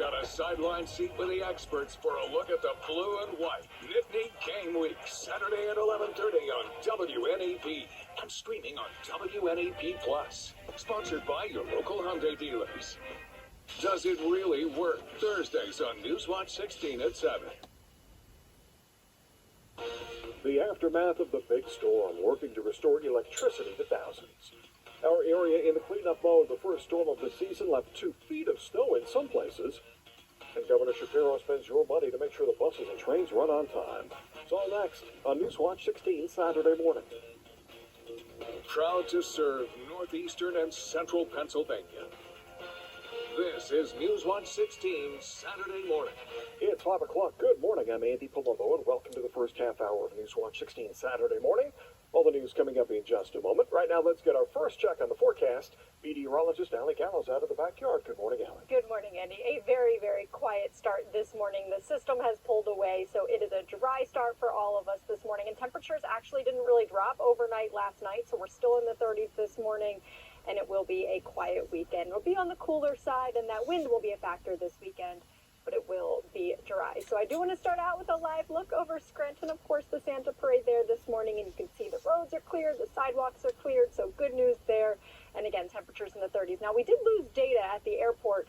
got a sideline seat with the experts for a look at the blue and white. Nittany Game Week, Saturday at 11:30 on WNAP and streaming on WNAP Plus. Sponsored by your local Hyundai dealers. Does it really work? Thursdays on Newswatch 16 at 7. The aftermath of the big storm, working to restore electricity to thousands. Our area in the cleanup mode, the first storm of the season left 2 feet of snow in some places. And Governor Shapiro spends your money to make sure the buses and trains run on time. It's all next on Newswatch 16 Saturday morning. Proud to serve northeastern and central Pennsylvania. This is Newswatch 16 Saturday morning. It's 5 o'clock. Good morning. I'm Andy Palumbo, and welcome to the first half hour of Newswatch 16 Saturday morning. All the news coming up in just a moment. Right now, let's get our first check on the forecast. Meteorologist Allie Gallows out of the backyard. Good morning, Allie. Good morning, Andy. A very, very quiet start this morning. The system has pulled away, so it is a dry start for all of us this morning. And temperatures actually didn't really drop overnight last night, so we're still in the 30s this morning. And it will be a quiet weekend. It'll be on the cooler side, and that wind will be a factor this weekend, but it will be dry. So I do want to start out with a live look over Scranton. Of course, the Santa Parade there this morning, and you can see the roads are cleared, the sidewalks are cleared, so good news there. And again, temperatures in the 30s. Now, we did lose data at the airport,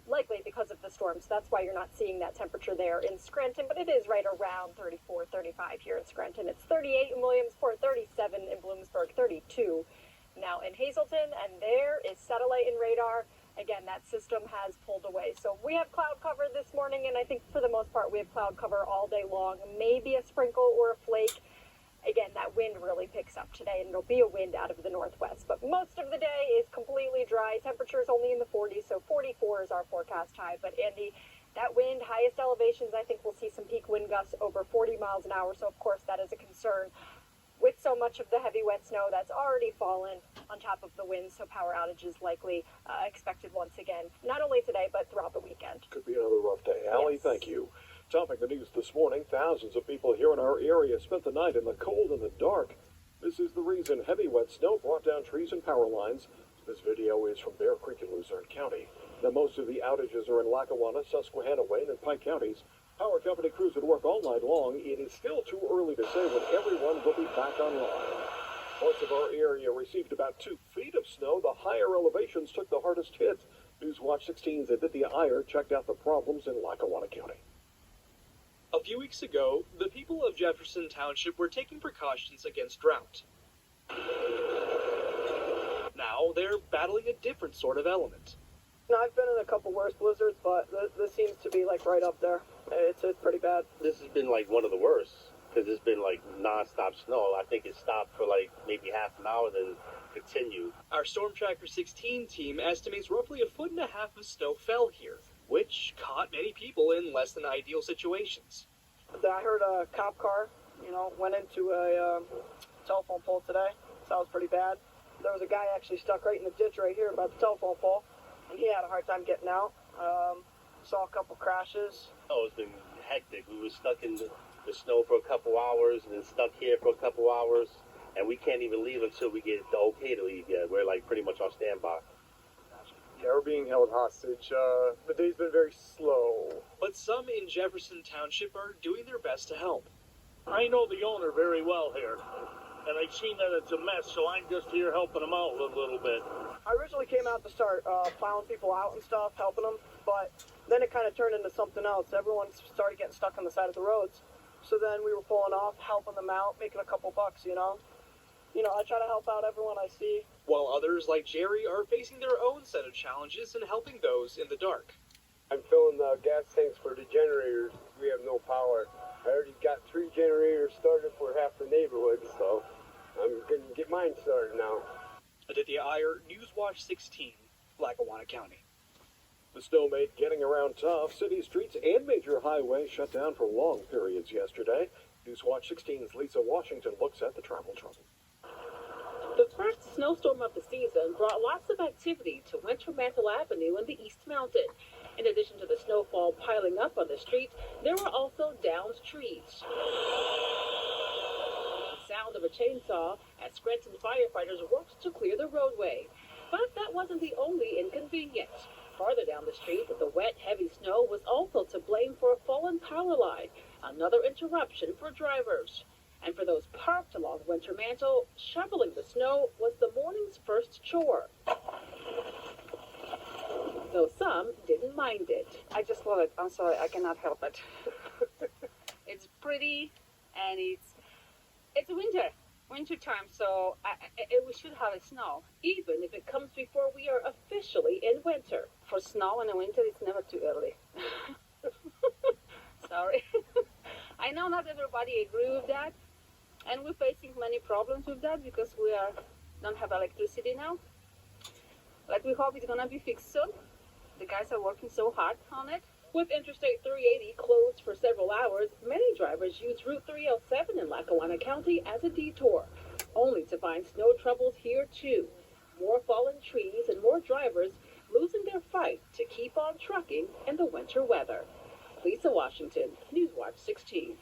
likely because of the storm, so that's why you're not seeing that temperature there in Scranton, but it is right around 34, 35 here in Scranton. It's 38 in Williamsport, 37 in Bloomsburg, 32 now in Hazleton, and there is satellite and radar. Again, that system has pulled away. So we have cloud cover this morning, and I think for the most part we have cloud cover all day long. Maybe a sprinkle or a flake. Again, that wind really picks up today, and it'll be a wind out of the northwest. But most of the day is completely dry. Temperatures only in the 40s, so 44 is our forecast high. But Andy, that wind, highest elevations, I think we'll see some peak wind gusts over 40 miles an hour. So of course that is a concern with so much of the heavy wet snow that's already fallen on top of the wind, so power outages likely expected once again, not only today, but throughout the weekend. Could be another rough day. Allie, yes. Thank you. Topping the news this morning, thousands of people here in our area spent the night in the cold and the dark. This is the reason heavy wet snow brought down trees and power lines. This video is from Bear Creek in Luzerne County. Now, most of the outages are in Lackawanna, Susquehanna, Wayne, and Pike counties. Power company crews would work all night long. It is still too early to say when everyone will be back online. Parts of our area received about 2 feet of snow. The higher elevations took the hardest hit. Newswatch 16's Aditya Iyer checked out the problems in Lackawanna County. A few weeks ago, the people of Jefferson Township were taking precautions against drought. Now they're battling a different sort of element. I've been in a couple worse blizzards, but this seems to be like right up there. It's pretty bad. This has been like one of the worst because it's been like non-stop snow. I think it stopped for like maybe half an hour, then continued. Our Storm Tracker 16 team estimates roughly 1.5 feet of snow fell here, which caught many people in less than ideal situations. I heard a cop car, went into a telephone pole today. So that was pretty bad. There was a guy actually stuck right in the ditch right here by the telephone pole, and he had a hard time getting out. Saw a couple crashes. Oh, it's been hectic. We were stuck in the snow for a couple hours and then stuck here for a couple hours, and we can't even leave until we get the okay to leave yet. We're like pretty much on standby. Yeah, we're being held hostage. The day's been very slow. But some in Jefferson Township are doing their best to help. I know the owner very well here, and I've seen that it's a mess, so I'm just here helping them out a little bit. I originally came out to start plowing people out and stuff, helping them, but then it kind of turned into something else. Everyone started getting stuck on the side of the roads. So then we were pulling off, helping them out, making a couple bucks, I try to help out everyone I see. While others like Jerry are facing their own set of challenges and helping those in the dark. I'm filling the gas tanks for the generators. We have no power. I already got 3 generators started for half the neighborhood, so I'm going to get mine started now. Aditya Iyer, Newswatch 16, Lackawanna County. The snow made getting around tough. City streets and major highways shut down for long periods yesterday. Newswatch 16's Lisa Washington looks at the travel trouble. The first snowstorm of the season brought lots of activity to Winter Mantle Avenue in the East Mountain. In addition to the snowfall piling up on the streets, there were also downed trees. The sound of a chainsaw as Scranton firefighters worked to clear the roadway. But that wasn't the only inconvenience. Farther down the street, the wet, heavy snow was also to blame for a fallen power line, another interruption for drivers. And for those parked along Winter Mantle, shoveling the snow was the morning's first chore. Though some didn't mind it. I just love it. I'm sorry, I cannot help it. It's pretty, and it's winter time, so we should have it snow. Even if it comes before we are officially in winter. For snow in the winter, it's never too early. Sorry. I know not everybody agree with that, and we're facing many problems with that because we don't have electricity now. But we hope it's gonna be fixed soon. The guys are working so hard on it. With Interstate 380 closed for several hours, many drivers use Route 307 in Lackawanna County as a detour, only to find snow troubles here too. More fallen trees and more drivers losing their fight to keep on trucking in the winter weather. Lisa Washington, Newswatch 16.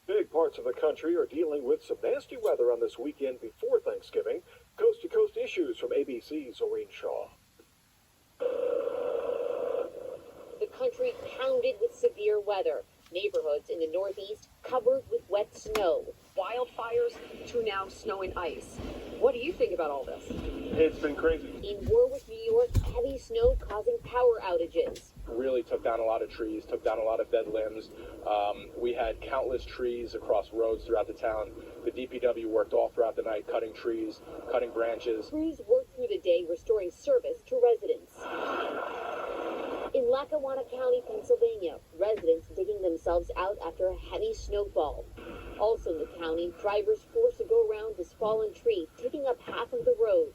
Big parts of the country are dealing with some nasty weather on this weekend before Thanksgiving. Coast-to-coast issues from ABC's Oreen Shaw. The country pounded with severe weather. Neighborhoods in the Northeast covered with wet snow. Wildfires to now snow and ice. What do you think about all this? It's been crazy. In Warwick, New York, heavy snow causing power outages. Really took down a lot of trees, took down a lot of dead limbs. We had countless trees across roads throughout the town. The DPW worked all throughout the night, cutting trees, cutting branches. Crews worked through the day restoring service to residents. In Lackawanna County, Pennsylvania, residents digging themselves out after a heavy snowfall. Also in the county, drivers forced to go around this fallen tree, taking up half of the road.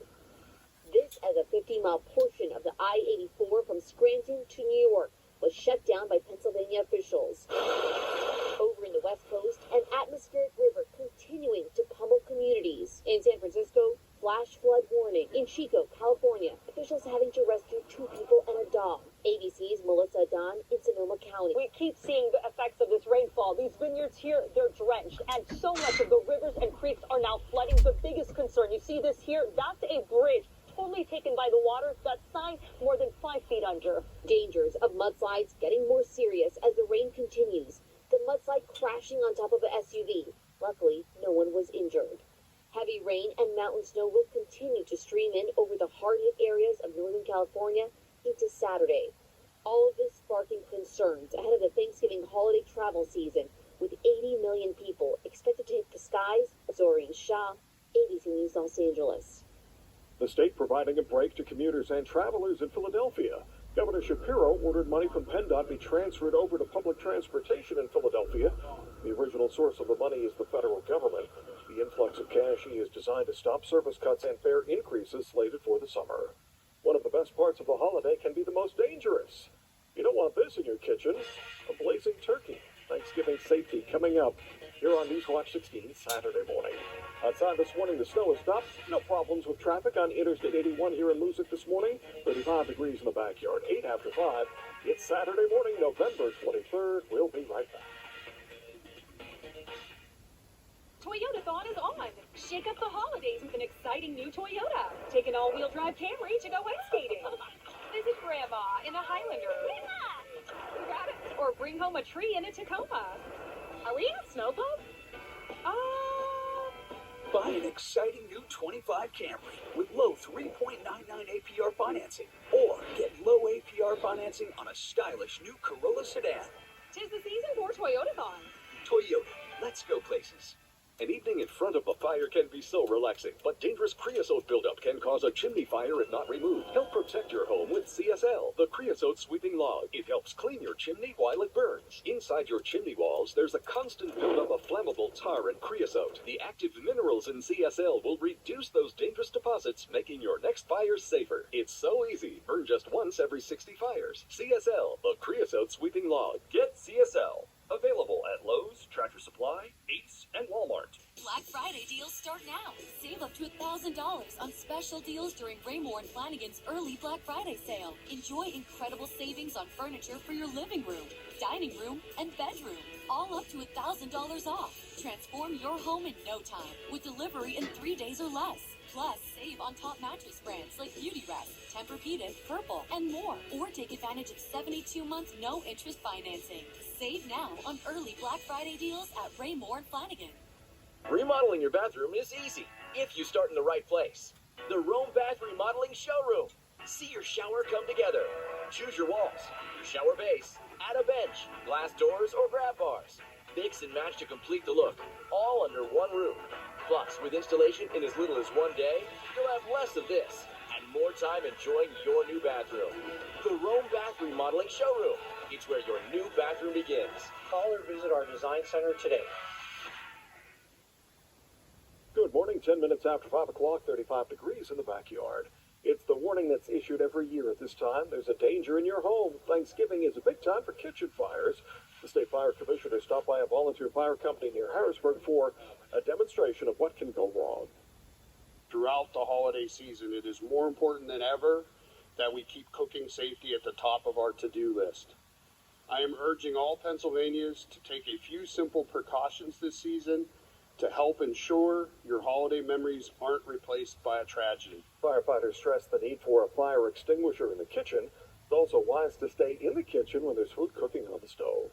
This as a 50-mile portion of the I-84 from Scranton to New York was shut down by Pennsylvania officials. Over in the West Coast, an atmospheric river continuing to pummel communities. In San Francisco, flash flood warning. In Chico, California, officials having to rescue 2 people and a dog. ABC's Melissa Dunn in Sonoma County. We keep seeing the effects of this rainfall. These vineyards here, they're drenched, and so much of the rivers and creeks are now flooding. The biggest concern, you see this here, that's a bridge totally taken by the water. That sign more than 5 feet under. Dangers of mudslides getting more serious as the rain continues. The mudslide crashing on top of an SUV. Luckily, no one was injured. Heavy rain and mountain snow will continue to stream in over the hard-hit areas of Northern California into Saturday. All of this sparking concerns ahead of the Thanksgiving holiday travel season, with 80 million people expected to hit the skies. Zoreen Shah, ABC News, Los Angeles. The state providing a break to commuters and travelers in Philadelphia. Governor Shapiro ordered money from PennDOT be transferred over to public transportation in Philadelphia. The original source of the money is the federal government. The influx of cash is designed to stop service cuts and fare increases slated for the summer. One of the best parts of the holiday can be the most dangerous. You don't want this in your kitchen. A blazing turkey. Thanksgiving safety coming up here on Newswatch 16 Saturday morning. Outside this morning, the snow has stopped. No problems with traffic on Interstate 81 here in Lusick this morning. 35 degrees in the backyard. 8 after 5. It's Saturday morning, November 23rd. We'll be right back. Toyotathon is on. Shake up the holidays with an exciting new Toyota. Take an all-wheel drive Camry to go ice skating. Visit Grandma in a Highlander. Grab it, or bring home a tree in a Tacoma. Are we in a snowboat? Buy an exciting new 25 Camry with low 3.99 APR financing, or get low APR financing on a stylish new Corolla sedan. Tis the season for Toyotathon. Toyota, let's go places. An evening in front of a fire can be so relaxing, but dangerous creosote buildup can cause a chimney fire if not removed. Help protect your home with CSL, the creosote sweeping log. It helps clean your chimney while it burns. Inside your chimney walls, there's a constant buildup of flammable tar and creosote. The active minerals in CSL will reduce those dangerous deposits, making your next fire safer. It's so easy. Burn just once every 60 fires. CSL, the creosote sweeping log. Get CSL. Available at Lowe's, Tractor Supply, Ace, and Walmart. Black Friday deals start now. Save up to $1,000 on special deals during Raymore and Flanagan's early Black Friday sale. Enjoy incredible savings on furniture for your living room, dining room, and bedroom. All up to $1,000 off. Transform your home in no time with delivery in 3 days or less. Plus, save on top mattress brands like Beautyrest, Tempur-Pedic, Purple, and more. Or take advantage of 72-month no-interest financing. Save now on early Black Friday deals at Raymore and Flanagan. Remodeling your bathroom is easy if you start in the right place. The Rome Bath Remodeling Showroom. See your shower come together. Choose your walls, your shower base, add a bench, glass doors, or grab bars. Mix and match to complete the look, all under one roof. Plus, with installation in as little as one day, you'll have less of this and more time enjoying your new bathroom. The Rome Bath Remodeling Showroom. It's where your new bathroom begins. Call or visit our design center today. Good morning, 10 minutes after 5 o'clock, 35 degrees in the backyard. It's the warning that's issued every year at this time. There's a danger in your home. Thanksgiving is a big time for kitchen fires. The State Fire Commissioner stopped by a volunteer fire company near Harrisburg for a demonstration of what can go wrong. Throughout the holiday season, it is more important than ever that we keep cooking safety at the top of our to-do list. I am urging all Pennsylvanians to take a few simple precautions this season to help ensure your holiday memories aren't replaced by a tragedy. Firefighters stress the need for a fire extinguisher in the kitchen. It's also wise to stay in the kitchen when there's food cooking on the stove.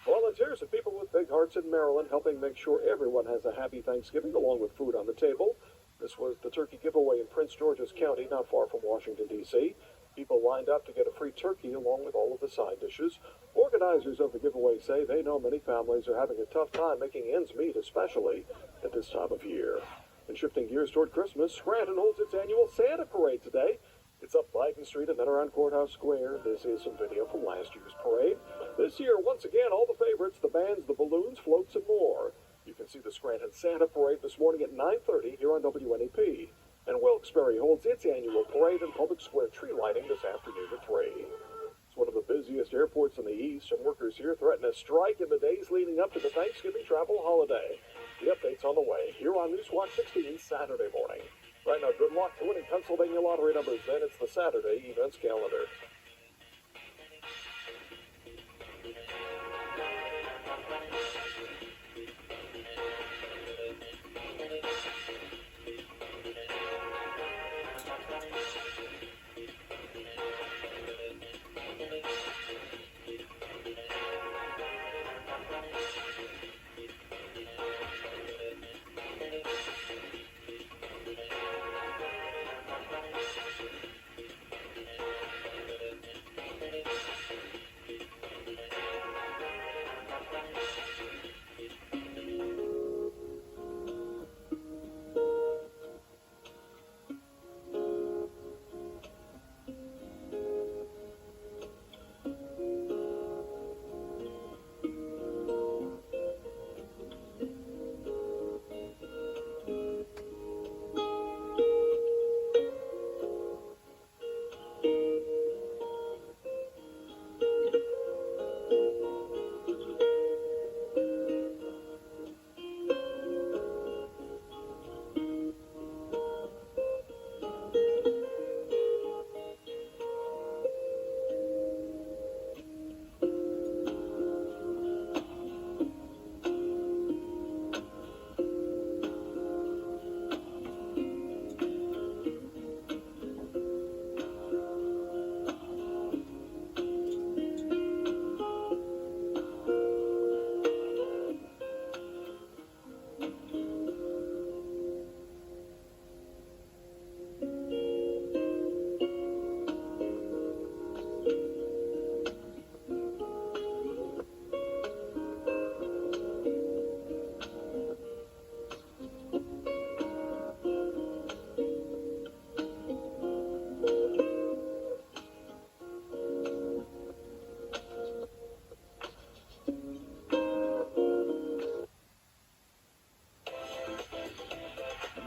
Volunteers and people with big hearts in Maryland helping make sure everyone has a happy Thanksgiving along with food on the table. This was the turkey giveaway in Prince George's County, not far from Washington, D.C. People lined up to get a free turkey along with all of the side dishes. Organizers of the giveaway say they know many families are having a tough time making ends meet, especially at this time of year. And shifting gears toward Christmas, Scranton holds its annual Santa Parade today. It's up Biden Street and then around Courthouse Square. This is some video from last year's parade. This year, once again, all the favorites, the bands, the balloons, floats, and more. You can see the Scranton Santa Parade this morning at 9:30 here on WNEP. And Wilkes-Barre holds its annual parade and public square tree lighting this afternoon at 3. It's one of the busiest airports in the East, and workers here threaten a strike in the days leading up to the Thanksgiving travel holiday. The update's on the way here on Newswatch 16 Saturday morning. Right now, good luck to winning Pennsylvania lottery numbers. Then it's the Saturday events calendar.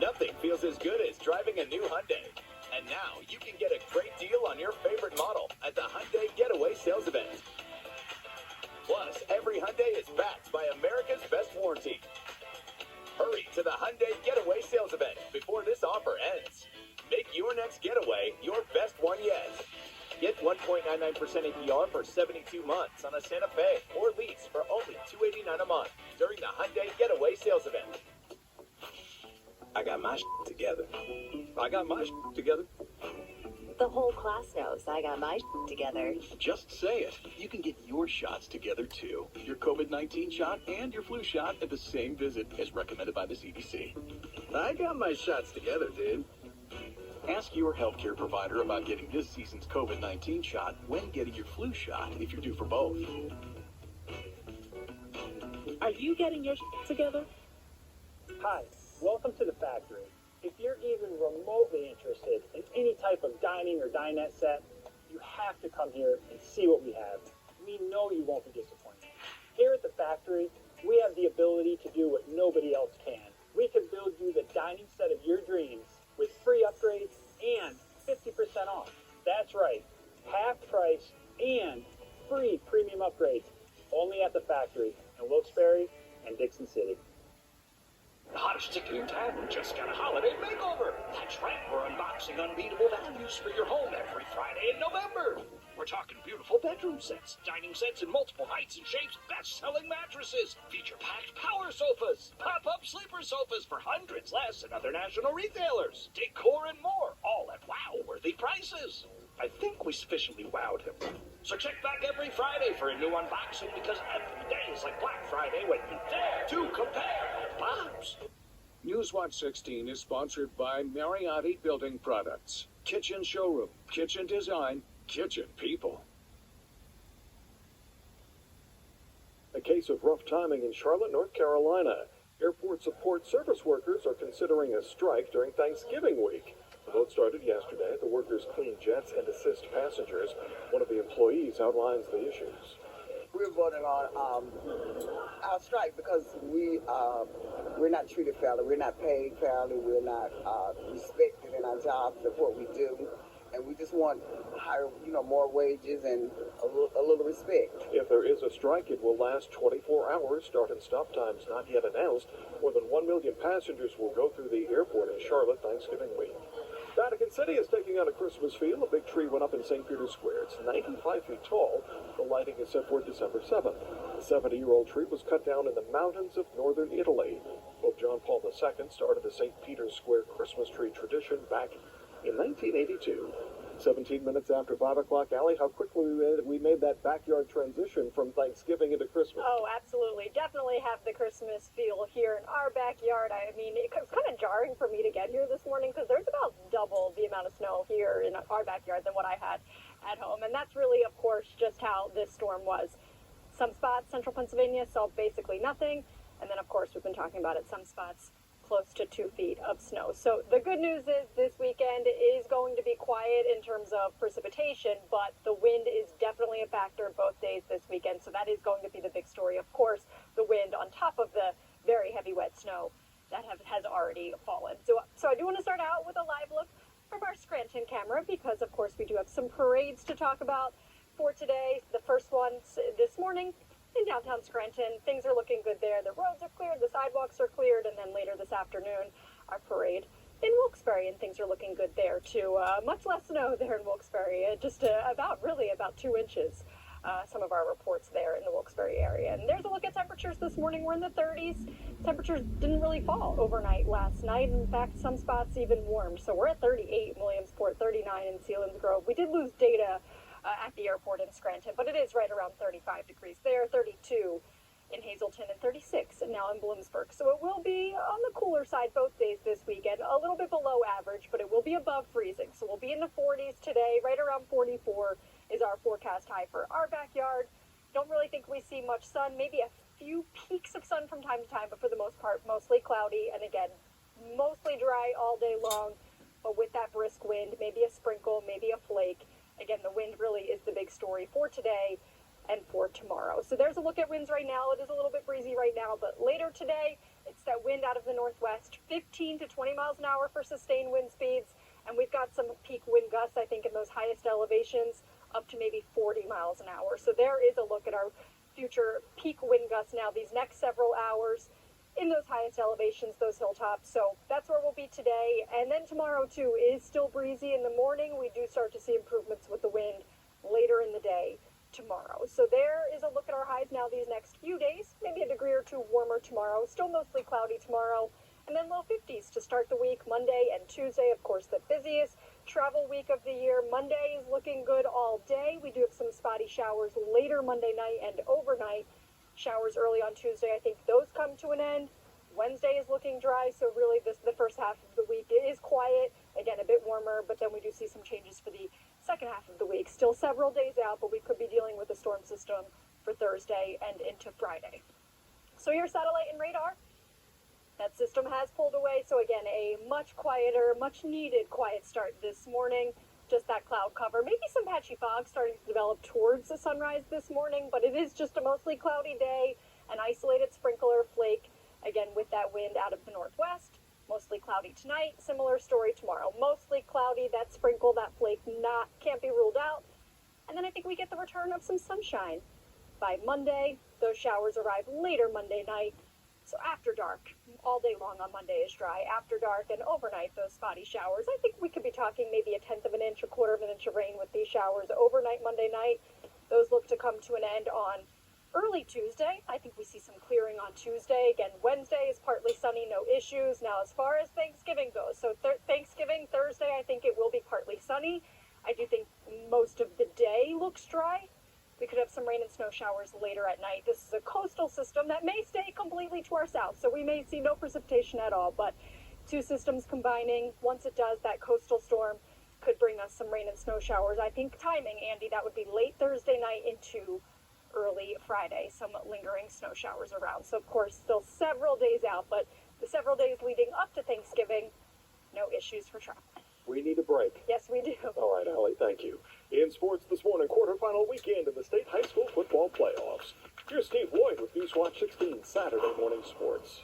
Nothing feels as good as driving a new Hyundai. And now you can get a great deal on your favorite model at the Hyundai Getaway Sales Event. Plus, every Hyundai is backed by America's best warranty. Hurry to the Hyundai Getaway Sales Event before this offer ends. Make your next getaway your best one yet. Get 1.99% APR for 72 months on a Santa Fe or lease for only $289 a month during the Hyundai Getaway Sales Event. I got my together. I got my together. The whole class knows I got my together. Just say it. You can get your shots together too. Your COVID-19 shot and your flu shot at the same visit as recommended by the CDC. I got my shots together, dude. Ask your healthcare provider about getting this season's COVID-19 shot when getting your flu shot if you're due for both. Are you getting your together? Hi, welcome to the factory. If you're even remotely interested in any type of dining or dinette set, you have to come here and see what we have. We know you won't be disappointed. Here at the factory, we have the ability to do what nobody else can. We can build you the dining set of your dreams with free upgrades and 50% off. That's right, half price and free premium upgrades, only at the factory in Wilkes-Barre and Dixon City. The hottest ticket in town just got a holiday makeover. That's right, we're unboxing unbeatable values for your home every Friday in November. We're talking beautiful bedroom sets, dining sets in multiple heights and shapes, best-selling mattresses, feature-packed power sofas, pop-up sleeper sofas for hundreds less than other national retailers, decor and more, all at wow-worthy prices. I think we sufficiently wowed him. So check back every Friday for a new unboxing, because every day is like Black Friday when you dare to compare Bob's. Newswatch 16 is sponsored by Mariotti Building Products. Kitchen showroom, kitchen design, kitchen people. A case of rough timing in Charlotte, North Carolina. Airport support service workers are considering a strike during Thanksgiving week. The vote started yesterday. The workers clean jets and assist passengers. One of the employees outlines the issues. We're voting on our strike because we're not treated fairly. We're not paid fairly. We're not respected in our jobs of what we do, and we just want higher, more wages and a little respect. If there is a strike, it will last 24 hours. Start and stop times not yet announced. More than 1 million passengers will go through the airport in Charlotte Thanksgiving week. Vatican City is taking on a Christmas feel. A big tree went up in St. Peter's Square. It's 95 feet tall. The lighting is set for December 7th. The 70-year-old tree was cut down in the mountains of northern Italy. Pope John Paul II started the St. Peter's Square Christmas tree tradition back in 1982. 17 minutes after 5 o'clock, Allie, how quickly we made that backyard transition from Thanksgiving into Christmas. Oh, absolutely. Definitely have the Christmas feel here in our backyard. I mean, it was kind of jarring for me to get here this morning because there's about double the amount of snow here in our backyard than what I had at home. And that's really, of course, just how this storm was. Some spots, central Pennsylvania, saw basically nothing. And then, of course, we've been talking about it, some spots close to 2 feet of snow. So the good news is this weekend is going to be quiet in terms of precipitation, but the wind is definitely a factor both days this weekend. So that is going to be the big story. Of course, the wind on top of the very heavy wet snow that has already fallen. So I do want to start out with a live look from our Scranton camera because, of course, we do have some parades to talk about for today. The first one this morning in downtown Scranton. Things are looking good there. The roads are cleared, the sidewalks are cleared, and then later this afternoon, our parade in Wilkes-Barre, and things are looking good there too. Much less snow there in Wilkes-Barre, just about 2 inches. Some of our reports there in the Wilkes-Barre area. And there's a look at temperatures this morning. We're in the 30s. Temperatures didn't really fall overnight last night. In fact, some spots even warmed. So we're at 38 in Williamsport, 39 in Selinsgrove. We did lose data at the airport in Scranton, but it is right around 35 degrees there, 32 in Hazleton, and 36 now in Bloomsburg. So it will be on the cooler side both days this weekend, a little bit below average, but it will be above freezing. So we'll be in the 40s today, right around 44 is our forecast high for our backyard. Don't really think we see much sun, maybe a few peaks of sun from time to time, but for the most part, mostly cloudy, and again, mostly dry all day long, but with that brisk wind, maybe a sprinkle, maybe a flake. Again, the wind really is the big story for today and for tomorrow. So there's a look at winds right now. It is a little bit breezy right now, but later today, it's that wind out of the northwest, 15 to 20 miles an hour for sustained wind speeds. And we've got some peak wind gusts, I think, in those highest elevations, up to maybe 40 miles an hour. So there is a look at our future peak wind gusts now these next several hours in those highest elevations, those hilltops. So that's where we'll be today. And then tomorrow, too, is still breezy in the morning. We do start to see improvements with the wind later in the day tomorrow. So there is a look at our highs now these next few days. Maybe a degree or two warmer tomorrow. Still mostly cloudy tomorrow. And then low 50s to start the week. Monday and Tuesday, of course, the busiest travel week of the year. Monday is looking good all day. We do have some spotty showers later Monday night and overnight. Showers early on Tuesday. I think those come to an end. Wednesday is looking dry, so really the first half of the week is quiet. Again, a bit warmer, but then we do see some changes for the second half of the week. Still several days out, but we could be dealing with a storm system for Thursday and into Friday. So your satellite and radar, that system has pulled away. So again, a much quieter, much needed quiet start this morning. Just that cloud cover, maybe some patchy fog starting to develop towards the sunrise this morning, but it is just a mostly cloudy day, an isolated sprinkle or flake. Again, with that wind out of the northwest, mostly cloudy tonight. Similar story tomorrow. Mostly cloudy, that sprinkle, that flake, can't be ruled out. And then I think we get the return of some sunshine by Monday. Those showers arrive later Monday night. So after dark, all day long on Monday is dry. After dark and overnight, those spotty showers. I think we could be talking maybe 1/10 of an inch, 1/4 of an inch of rain with these showers overnight Monday night. Those look to come to an end on early Tuesday. I think we see some clearing on Tuesday. Again, Wednesday is partly sunny, no issues. Now, as far as Thanksgiving goes, so Thanksgiving, Thursday, I think it will be partly sunny. I do think most of the day looks dry. We could have some rain and snow showers later at night. This is a coastal system that may stay completely to our south, so we may see no precipitation at all, but two systems combining, once it does, that coastal storm could bring us some rain and snow showers. I think timing, Andy, that would be late Thursday night into early Friday, some lingering snow showers around. So, of course, still several days out, but the several days leading up to Thanksgiving, no issues for travel. We need a break. Yes, we do. All right, Allie, thank you. In sports this morning, quarterfinal weekend of the state high school football playoffs. Here's Steve Lloyd with Newswatch 16 Saturday Morning Sports.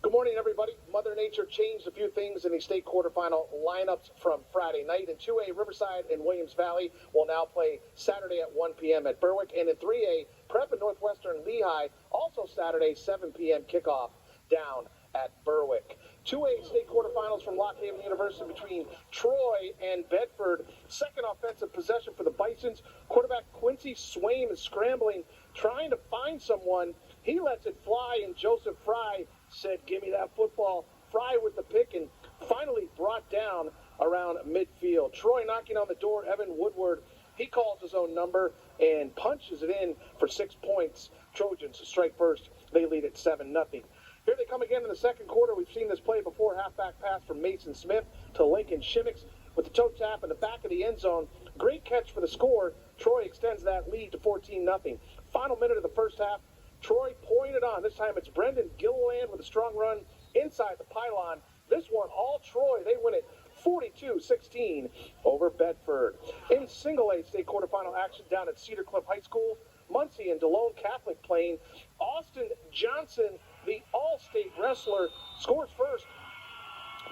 Good morning, everybody. Mother Nature changed a few things in the state quarterfinal lineups from Friday night. In 2A, Riverside and Williams Valley will now play Saturday at 1 p.m. at Berwick. And in 3A, Prep and Northwestern Lehigh, also Saturday, 7 p.m. kickoff down at Berwick. 2A state quarterfinals from Lock Haven University between Troy and Bedford. Second offensive possession for the Bisons. Quarterback Quincy Swaim is scrambling, trying to find someone. He lets it fly, and Joseph Fry said, "Give me that football." Fry with the pick and finally brought down around midfield. Troy knocking on the door. Evan Woodward, he calls his own number and punches it in for 6 points. Trojans strike first. They lead at 7-0. Here they come again in the second quarter. We've seen this play before. Halfback pass from Mason Smith to Lincoln Shimmicks with the toe tap in the back of the end zone. Great catch for the score. Troy extends that lead to 14-0. Final minute of the first half. Troy pouring it on. This time it's Brendan Gilliland with a strong run inside the pylon. This one, all Troy. They win it 42-16 over Bedford. In single A state quarterfinal action down at Cedar Cliff High School, Muncie and DeLone Catholic playing. Austin Johnson, the all-state wrestler, scores first.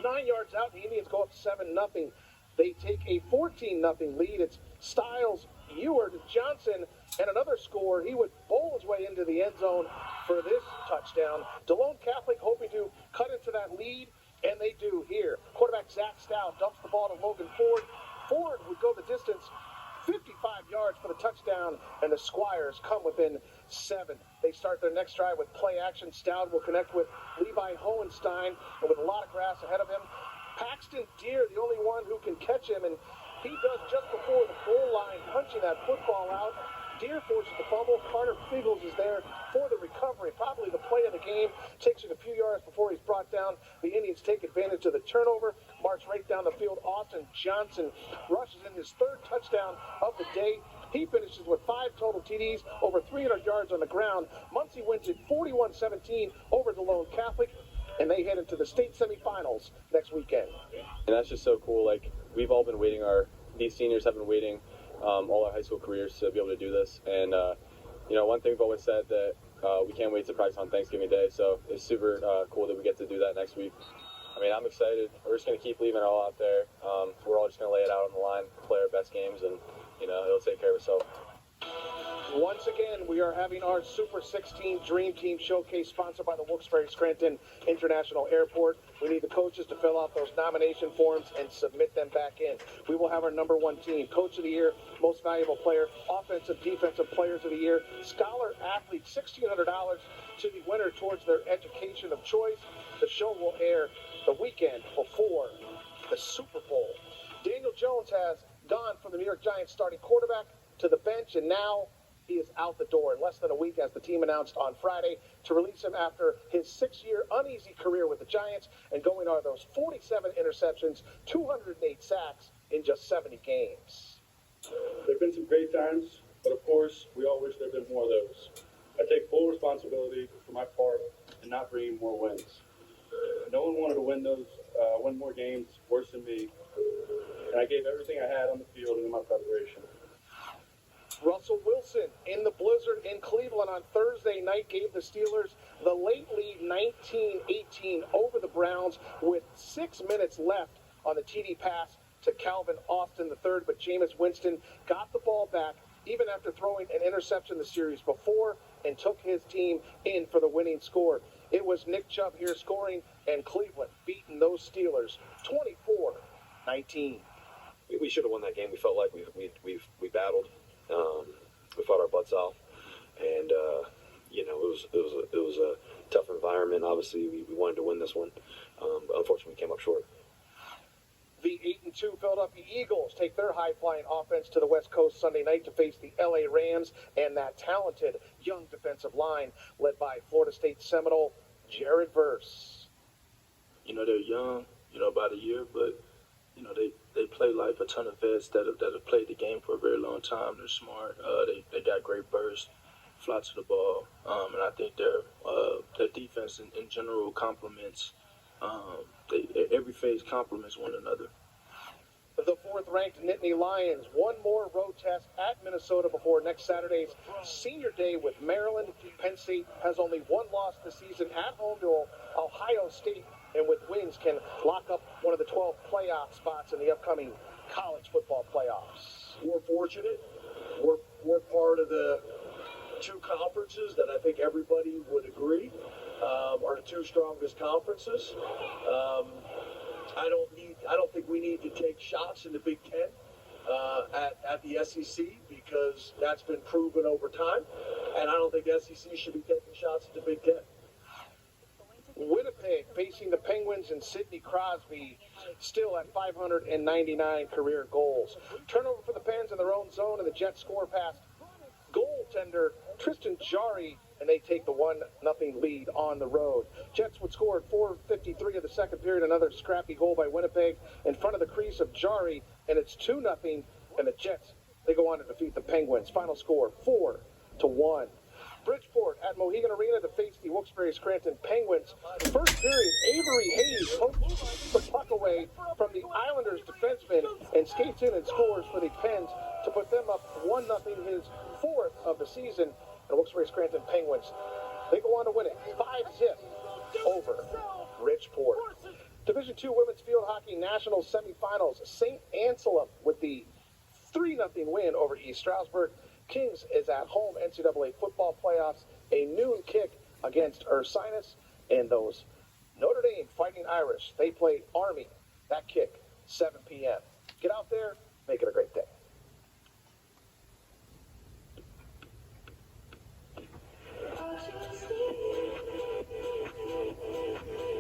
9 yards out, the Indians go up 7-0. They take a 14-0 lead. It's Stiles, Eward, Johnson, and another score. He would bowl his way into the end zone for this touchdown. DeLone Catholic hoping to cut into that lead, and they do here. Quarterback Zach Stout dumps the ball to Logan Ford. Ford would go the distance, 55 yards for the touchdown, and the Squires come within 7. They start their next drive with play action. Stout will connect with Levi Hohenstein, and with a lot of grass ahead of him, Paxton Deere, the only one who can catch him, and he does just before the goal line, punching that football out. Deere forces the fumble. Carter Figgles is there for the recovery. Probably the play of the game. Takes it a few yards before he's brought down. The Indians take advantage of the turnover. March right down the field. Austin Johnson rushes in his third touchdown of the day. He finishes with 5 total TDs, over 300 yards on the ground. Muncie wins it 41-17 over DeLone Catholic, and they head into the state semifinals next weekend. And that's just so cool. Like, we've all been waiting. These seniors have been waiting all our high school careers to be able to do this. And, one thing we've always said that we can't wait to practice on Thanksgiving Day. So it's super cool that we get to do that next week. I mean, I'm excited. We're just going to keep leaving it all out there. We're all just going to lay it out on the line, play our best games, and, it'll take care of itself. Once again, we are having our Super 16 Dream Team Showcase sponsored by the Wilkes-Barre Scranton International Airport. We need the coaches to fill out those nomination forms and submit them back in. We will have our number one team, Coach of the Year, Most Valuable Player, Offensive, Defensive Players of the Year, Scholar Athlete, $1,600 to the winner towards their education of choice. The show will air the weekend before the Super Bowl. Daniel Jones has gone from the New York Giants starting quarterback to the bench, and now he is out the door in less than a week, as the team announced on Friday, to release him after his 6-year uneasy career with the Giants and going on those 47 interceptions, 208 sacks in just 70 games. There have been some great times, but of course, we all wish there had been more of those. I take full responsibility for my part in not bringing more wins. No one wanted to win more games worse than me, and I gave everything I had on the field and in my preparation. Russell Wilson in the blizzard in Cleveland on Thursday night gave the Steelers the late lead 19-18 over the Browns with 6 minutes left on the TD pass to Calvin Austin III, but Jameis Winston got the ball back even after throwing an interception the series before and took his team in for the winning score. It was Nick Chubb here scoring, and Cleveland beating those Steelers 24-19. We should have won that game. We felt like we battled. We fought our butts off, and it was a tough environment. Obviously, we wanted to win this one. But unfortunately, we came up short. The 8-2 Philadelphia Eagles take their high-flying offense to the West Coast Sunday night to face the LA Rams and that talented young defensive line led by Florida State Seminole Jared Verse. They're young, about a year, but they play like a ton of vets that have played the game for a very long time. They're smart. They got great burst, fly to the ball, and I think their defense in general complements. Every phase complements one another. The fourth-ranked Nittany Lions, one more road test at Minnesota before next Saturday's senior day with Maryland. Penn State has only one loss this season at home to Ohio State, and with wins can lock up one of the 12 playoff spots in the upcoming college football playoffs. We're fortunate. We're part of the two conferences that I think everybody would agree are the two strongest conferences. I don't think we need to take shots in the Big Ten at the SEC because that's been proven over time, and I don't think the SEC should be taking shots at the Big Ten. Winnipeg facing the Penguins and Sidney Crosby still at 599 career goals. Turnover for the Pens in their own zone, and the Jets score past goaltender Tristan Jarry, and they take the 1-0 lead on the road. Jets would score at 4:53 of the second period, another scrappy goal by Winnipeg in front of the crease of Jarry, and it's 2-0, and the Jets, they go on to defeat the Penguins. Final score, 4-1. Bridgeport at Mohegan Arena to face the Wilkes-Barre Scranton Penguins. First period, Avery Hayes pokes the puck away from the Islanders defenseman and skates in and scores for the Pens to put them up 1-0, his fourth of the season. And Wilkes-Barre Scranton Penguins, they go on to win it 5-0 over Bridgeport. Division II Women's Field Hockey National Semifinals. St. Anselm with the 3-0 win over East Stroudsburg. Kings is at home. NCAA football playoffs, a noon kick against Ursinus, and those Notre Dame Fighting Irish, they play Army. That kick, 7 p.m. Get out there, make it a great day.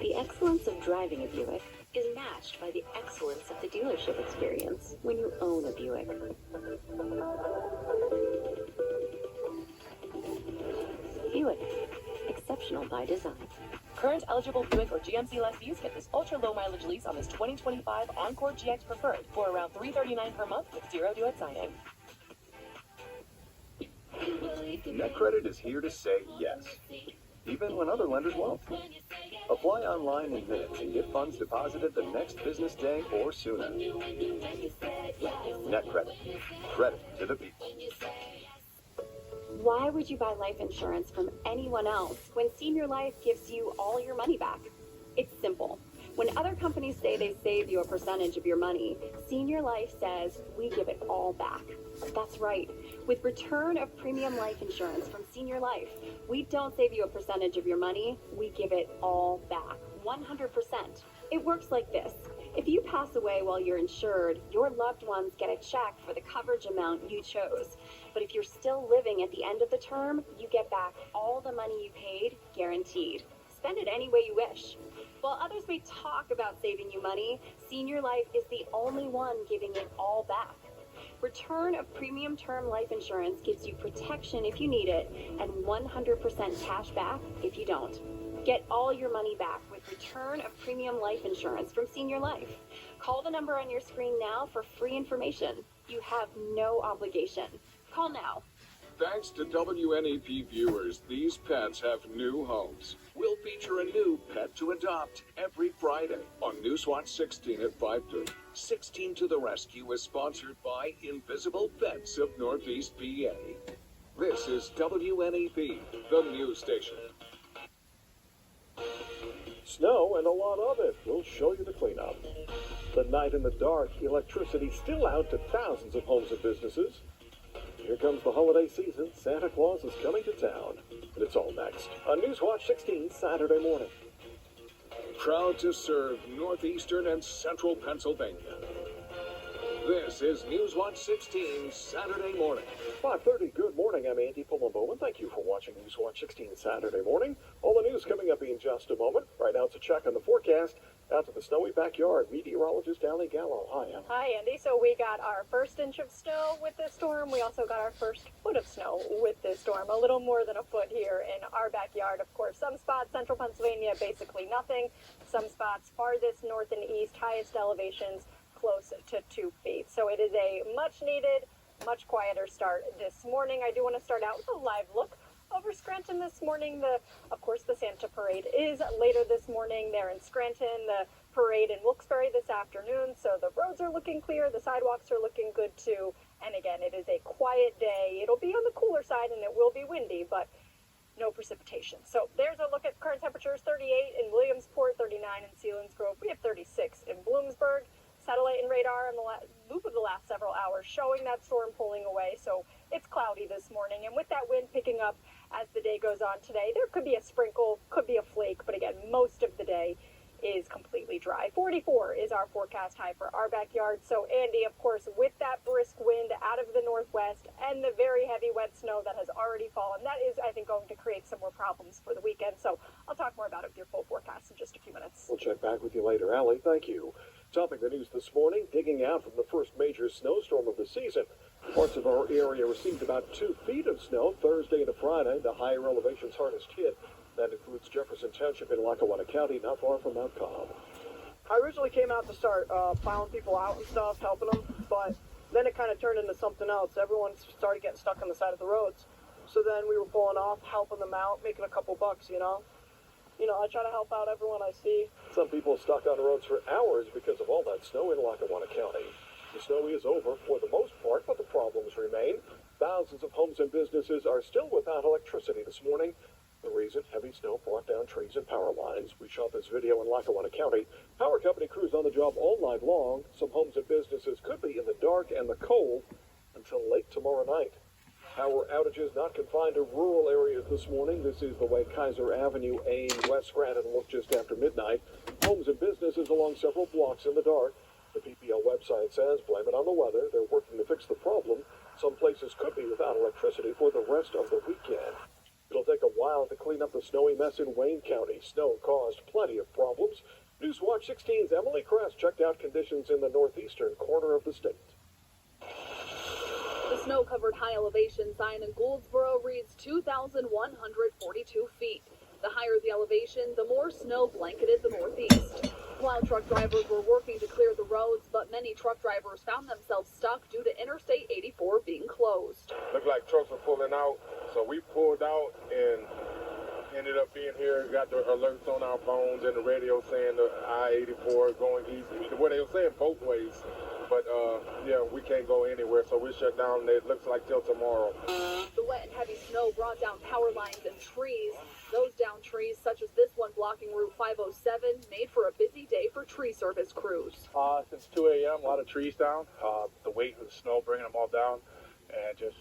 The excellence of driving a Buick is matched by the excellence of the dealership experience when you own a Buick. Buick, exceptional by design. Current eligible Buick or GMC lessees get this ultra-low mileage lease on this 2025 Encore GX Preferred for around $339 per month with zero due at signing. NetCredit is here to say yes, even when other lenders won't. Apply online in minutes and get funds deposited the next business day or sooner. NetCredit. Credit to the people. Why would you buy life insurance from anyone else when Senior Life gives you all your money back? It's simple. When other companies say they save you a percentage of your money, Senior Life says we give it all back. That's right. With return of premium life insurance from Senior Life, we don't save you a percentage of your money, we give it all back. 100%. It works like this. If you pass away while you're insured, your loved ones get a check for the coverage amount you chose. But if you're still living at the end of the term, you get back all the money you paid, guaranteed. Spend it any way you wish. While others may talk about saving you money, Senior Life is the only one giving it all back. Return of premium term life insurance gives you protection if you need it and 100% cash back if you don't. Get all your money back with return of premium life insurance from Senior Life. Call the number on your screen now for free information. You have no obligation. Call now. Thanks to WNAP viewers, these pets have new homes. We'll feature a new pet to adopt every Friday on Newswatch 16 at 5:30. 16 to the Rescue is sponsored by Invisible Pets of Northeast PA. This is WNAP, the news station. Snow and a lot of it. We'll show you the cleanup. The night in the dark, electricity still out to thousands of homes and businesses. Here comes the holiday season. Santa Claus is coming to town. And it's all next on Newswatch 16 Saturday morning. Proud to serve northeastern and central Pennsylvania. This is Newswatch 16 Saturday morning. 5:30, good morning. I'm Andy Palumbo, and thank you for watching Newswatch 16 Saturday morning. All the news coming up in just a moment. Right now, it's a check on the forecast. Out to the snowy backyard, meteorologist Allie Gallo. Hi, Em. Hi, Andy. So we got our first inch of snow with this storm. We also got our first foot of snow with this storm. A little more than a foot here in our backyard. Of course, some spots, central Pennsylvania, basically nothing. Some spots farthest north and east, highest elevations, close to 2 feet. So it is a much needed, much quieter start this morning. I do want to start out with a live look over Scranton this morning. Of course, the Santa Parade is later this morning there in Scranton. The parade in Wilkes-Barre this afternoon. So the roads are looking clear. The sidewalks are looking good too. And again, it is a quiet day. It'll be on the cooler side and it will be windy, but no precipitation. So there's a look at current temperatures. 38 in Williamsport, 39 in Selinsgrove. We have 36 in Bloomsburg. Satellite and radar on the loop of the last several hours showing that storm pulling away. So it's cloudy this morning. And with that wind picking up as the day goes on today, there could be a sprinkle, could be a flake. But again, most of the day is completely dry. 44 is our forecast high for our backyard. So Andy, of course, with that brisk wind out of the northwest and the very heavy wet snow that has already fallen, that is, I think, going to create some more problems for the weekend. So I'll talk more about it with your full forecast in just a few minutes. We'll check back with you later, Allie. Thank you. Topping the news this morning, digging out from the first major snowstorm of the season. Parts of our area received about 2 feet of snow Thursday into Friday, the higher elevations hardest hit. That includes Jefferson Township in Lackawanna County, not far from Mount Cobb. I originally came out to start plowing people out and stuff, helping them, but then it kind of turned into something else. Everyone started getting stuck on the side of the roads. So then we were pulling off, helping them out, making a couple bucks, you know. I try to help out everyone I see. Some people stuck on the roads for hours because of all that snow in Lackawanna County. The snow is over for the most part, but the problems remain. Thousands of homes and businesses are still without electricity this morning. The reason, heavy snow brought down trees and power lines. We shot this video in Lackawanna County. Power company crews on the job all night long. Some homes and businesses could be in the dark and the cold until late tomorrow night. Power outages not confined to rural areas this morning. This is the way Kaiser Avenue, Ames, West Scranton looked just after midnight. Homes and businesses along several blocks in the dark. The PPL website says blame it on the weather. They're working to fix the problem. Some places could be without electricity for the rest of the weekend. It'll take a while to clean up the snowy mess in Wayne County. Snow caused plenty of problems. Newswatch 16's Emily Kress checked out conditions in the northeastern corner of the state. The snow-covered high elevation sign in Goldsboro reads 2,142 feet. The higher the elevation, the more snow blanketed the northeast. Plow truck drivers were working to clear the roads, but many truck drivers found themselves stuck due to Interstate 84 being closed. Looked like trucks were pulling out, so we pulled out and ended up being here. Got the alerts on our phones and the radio saying the I-84 going east. What they were saying both ways. but yeah, we can't go anywhere, so we're shut down. It looks like till tomorrow. The wet and heavy snow brought down power lines and trees. Those downed trees, such as this one blocking Route 507, made for a busy day for tree service crews. Since 2 a.m., a lot of trees down. The weight of the snow bringing them all down, and just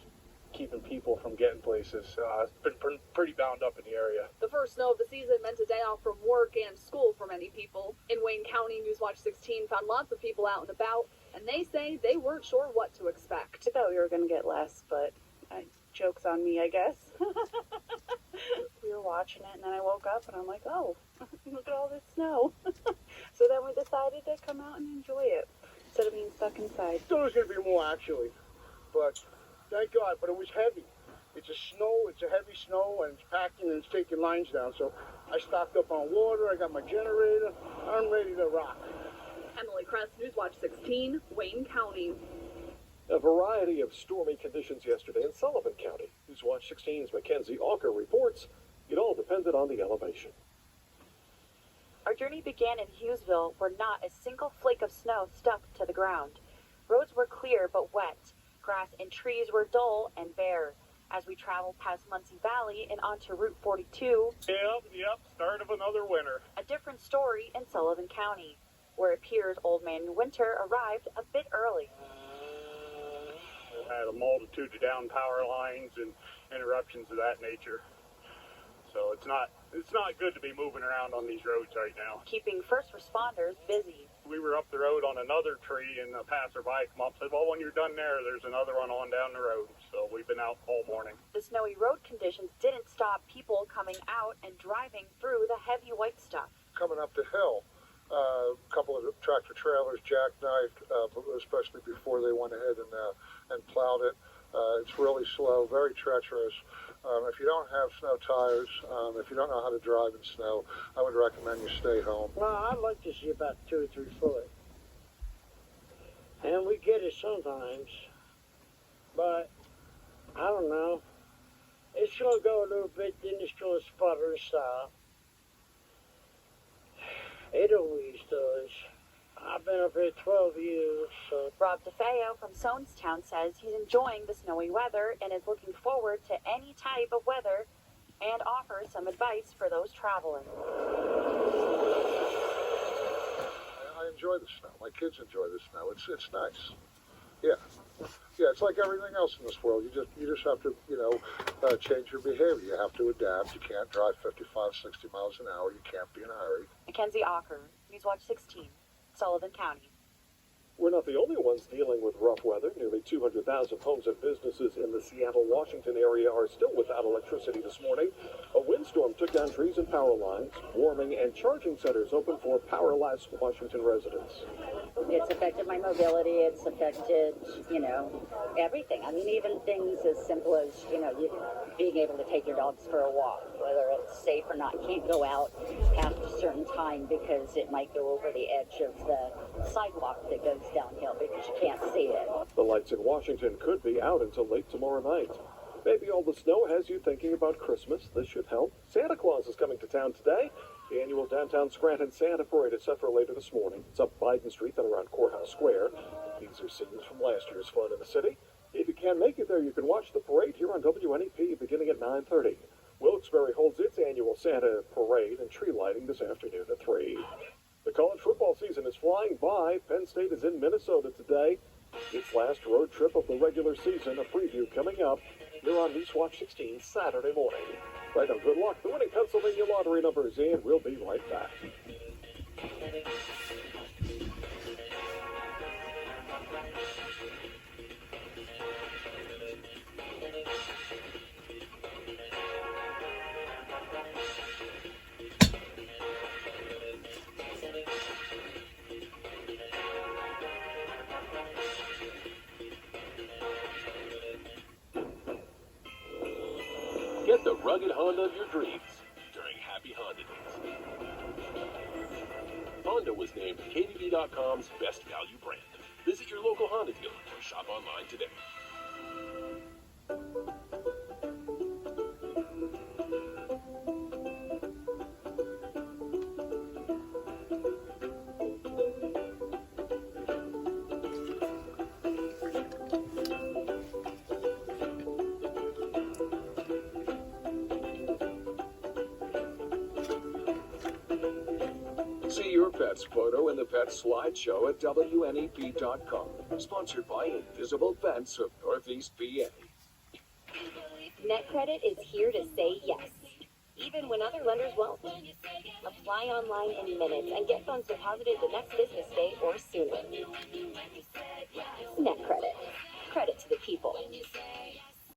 keeping people from getting places. It's been pretty bound up in the area. The first snow of the season meant a day off from work and school for many people. In Wayne County, Newswatch 16 found lots of people out and about, and they say they weren't sure what to expect. I thought we were going to get less, but joke's on me, I guess. We were watching it, and then I woke up, and I'm like, oh, look at all this snow. So then we decided to come out and enjoy it instead of being stuck inside. Thought it was going to be more, actually, but thank God, but it was heavy. It's a heavy snow, and it's packing and it's taking lines down. So I stocked up on water, I got my generator, I'm ready to rock. Emily Kress, Newswatch 16, Wayne County. A variety of stormy conditions yesterday in Sullivan County. Newswatch 16's Mackenzie Alker reports it all depended on the elevation. Our journey began in Hughesville, where not a single flake of snow stuck to the ground. Roads were clear but wet. Grass and trees were dull and bare. As we traveled past Muncie Valley and onto Route 42, Yep, start of another winter. a different story in Sullivan County, where it appears Old Man Winter arrived a bit early. Had a multitude of down power lines and interruptions of that nature. So it's not good to be moving around on these roads right now. Keeping first responders busy. We were up the road on another tree, and a passerby come up and said, well, when you're done there's another one on down the road. So we've been out all morning. The snowy road conditions didn't stop people coming out and driving through the heavy white stuff. Coming up the hill, a couple of tractor trailers jackknifed, especially before they went ahead and plowed it. It's really slow, very treacherous. If you don't have snow tires, if you don't know how to drive in snow, I would recommend you stay home. Well, I'd like to see about 2 or 3 foot. And we get it sometimes, but I don't know. It's going to go a little bit, then it's going to sputter and stop. It always does. I've been up here 12 years, so... Rob DeFeo from Sonestown says he's enjoying the snowy weather and is looking forward to any type of weather and offers some advice for those traveling. I enjoy the snow. My kids enjoy the snow. It's nice. Yeah. Yeah, it's like everything else in this world. You just have to, change your behavior. You have to adapt. You can't drive 55, 60 miles an hour. You can't be in a hurry. Mackenzie Alker, Newswatch 16, Sullivan County. We're not the only ones dealing with rough weather. Nearly 200,000 homes and businesses in the Seattle, Washington area are still without electricity this morning. A windstorm took down trees and power lines. Warming and charging centers open for powerless Washington residents. It's affected my mobility. It's affected, everything. I mean, even things as simple as, you being able to take your dogs for a walk, whether it's safe or not. You can't go out past a certain time because it might go over the edge of the sidewalk that goes downhill because you can't see it. The lights in Washington could be out until late tomorrow night. Maybe all the snow has you thinking about Christmas. This should help. Santa Claus is coming to town today. The annual downtown Scranton Santa Parade is set for later this morning. It's up Biden Street, then around Courthouse Square. These are scenes from last year's fun in the city. If you can't make it there, you can watch the parade here on WNEP beginning at 9:30. Wilkes-Barre holds its annual Santa Parade and tree lighting this afternoon at 3. The college football season is flying by. Penn State is in Minnesota today. Its last road trip of the regular season, a preview coming up here on Newswatch 16 Saturday morning. Right now, good luck. The winning Pennsylvania lottery number is in. We'll be right back. Get the rugged Honda of your dreams during Happy Honda Days. Honda was named KBB.com's best value brand. Visit your local Honda dealer or shop online today. Pet's photo in the Pet slideshow at WNEP.com. Sponsored by Invisible Fence of Northeast PA. NetCredit is here to say yes, even when other lenders won't. Apply online in minutes and get funds deposited the next business day or sooner. NetCredit. Credit to the people.